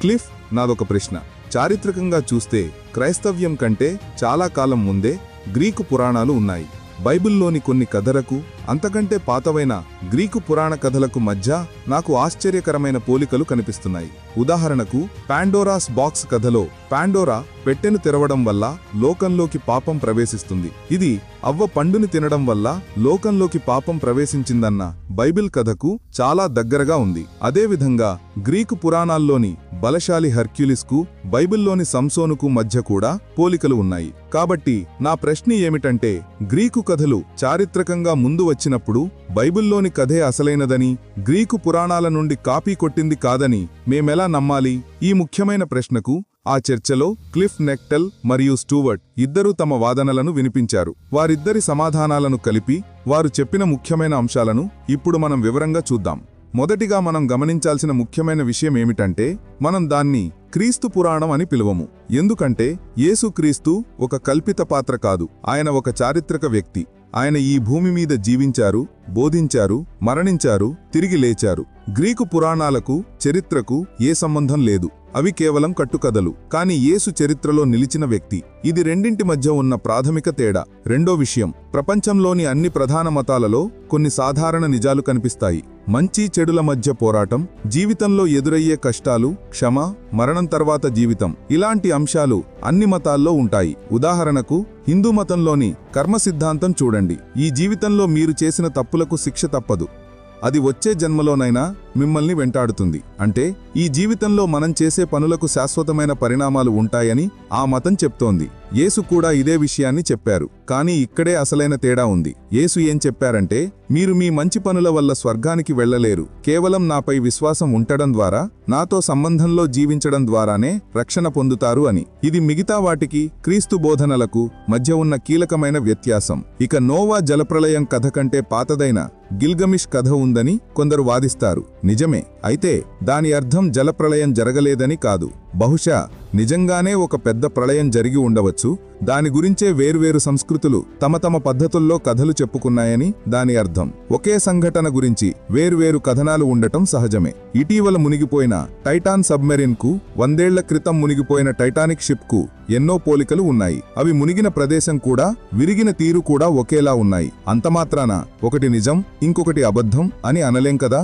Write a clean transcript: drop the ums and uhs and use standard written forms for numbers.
Cliff, నాదొక ప్రశ్న. చారిత్రకంగా చూస్తే క్రైస్తవ్యం కంటే చాలా కాలం ముందే గ్రీకు పురాణాలు ఉన్నాయి. బైబిల్లోని కొన్ని కథలకు, అంతకంటే పాతవైన గ్రీకు పురాణ కథలకు మధ్య నాకు ఆశ్చర్యకరమైన పోలికలు కనిపిస్తున్నాయి. ఉదాహరణకు, పాండోరాస్ బాక్స్ కథలో పాండోరా పెట్టెను తెరవడం వల్ల లోకంలోకి పాపం ప్రవేశిస్తుంది. ఇది అవ్వ పండుని తినడం వల్ల లోకంలోకి పాపం ప్రవేశించిందన్న బైబిల్ కథకు చాలా దగ్గరగా ఉంది. అదేవిధంగా గ్రీకు పురాణాల్లోని బలశాలి హెర్క్యులిస్కు, బైబిల్లోని సంసోనుకు మధ్య కూడా పోలికలు ఉన్నాయి. కాబట్టి నా ప్రశ్న ఏమిటంటే, గ్రీకు కథలు చారిత్రకంగా ముందు వచ్చినప్పుడు బైబిల్లోని కథే అసలైనదని, గ్రీకు పురాణాల నుండి కాపీ కొట్టింది కాదని మేమెలా నమ్మాలి? ఈ ముఖ్యమైన ప్రశ్నకు ఆ చర్చలో క్లిఫ్ నెక్టెల్ మరియు స్టూవర్ట్ ఇద్దరూ తమ వాదనలను వినిపించారు. వారిద్దరి సమాధానాలను కలిపి వారు చెప్పిన ముఖ్యమైన అంశాలను ఇప్పుడు మనం వివరంగా చూద్దాం. మొదటిగా మనం గమనించాల్సిన ముఖ్యమైన విషయం ఏమిటంటే, మనం దాన్ని క్రీస్తు పురాణం అని పిలువము. ఎందుకంటే యేసుక్రీస్తు ఒక కల్పిత పాత్ర కాదు, ఆయన ఒక చారిత్రక వ్యక్తి. ఆయన ఈ భూమి మీద జీవించారు, బోధించారు, మరణించారు, తిరిగి లేచారు. గ్రీకు పురాణాలకు, చరిత్రకు ఏ సంబంధం లేదు. అవి కేవలం కట్టుకథలు. కాని యేసు చరిత్రలో నిలిచిన వ్యక్తి. ఇది రెండింటి మధ్య ఉన్న ప్రాథమిక తేడా. రెండో విషయం, ప్రపంచంలోని అన్ని ప్రధాన మతాలలో కొన్ని సాధారణ నిజాలు కనిపిస్తాయి. మంచి చెడుల మధ్య పోరాటం, జీవితంలో ఎదురయ్యే కష్టాలు, క్షమ, మరణం తర్వాత జీవితం, ఇలాంటి అంశాలు అన్ని మతాల్లో ఉంటాయి. ఉదాహరణకు, హిందూ మతంలోని కర్మ సిద్ధాంతం చూడండి. ఈ జీవితంలో మీరు చేసిన తప్పులకు శిక్ష తప్పదు, అది వచ్చే జన్మలోనైనా మిమ్మల్ని వెంటాడుతుంది. అంటే ఈ జీవితంలో మనం చేసే పనులకు శాశ్వతమైన పరిణామాలు ఉంటాయని ఆ మతం చెప్తోంది. యేసు కూడా ఇదే విషయాన్ని చెప్పారు. కానీ ఇక్కడే అసలైన తేడా ఉంది. యేసు ఏం చెప్పారంటే, మీరు మీ మంచి పనుల వల్ల స్వర్గానికి వెళ్లలేరు, కేవలం నాపై విశ్వాసం ఉంటడం ద్వారా, నాతో సంబంధంలో జీవించడం ద్వారానే రక్షణ పొందుతారు అని. ఇది మిగతా వాటికి, క్రీస్తు బోధనలకు మధ్య ఉన్న కీలకమైన వ్యత్యాసం. ఇక నోవా జలప్రళయం కథ కంటే పాతదైన గిల్గమిష్ కథ ఉందని కొందరు వాదిస్తారు. నిజమే. అయితే దాని అర్థం జలప్రళయం జరగలేదని కాదు. బహుశా నిజంగానే ఒక పెద్ద ప్రళయం జరిగి ఉండవచ్చు. దాని గురించే వేర్వేరు సంస్కృతులు తమ తమ పద్ధతుల్లో కథలు చెప్పుకున్నాయని దాని అర్థం. ఒకే సంఘటన గురించి వేర్వేరు కథనాలు ఉండటం సహజమే. ఇటీవల మునిగిపోయిన టైటాన్ సబ్మెరీన్ కు, 100 ఏళ్ల క్రితం మునిగిపోయిన టైటానిక్ షిప్ కు ఎన్నో పోలికలు ఉన్నాయి. అవి మునిగిన ప్రదేశం కూడా, విరిగిన తీరు కూడా ఒకేలా ఉన్నాయి. అంతమాత్రాన ఒకటి నిజం, ఇంకొకటి అబద్ధం అని అనలేం కదా.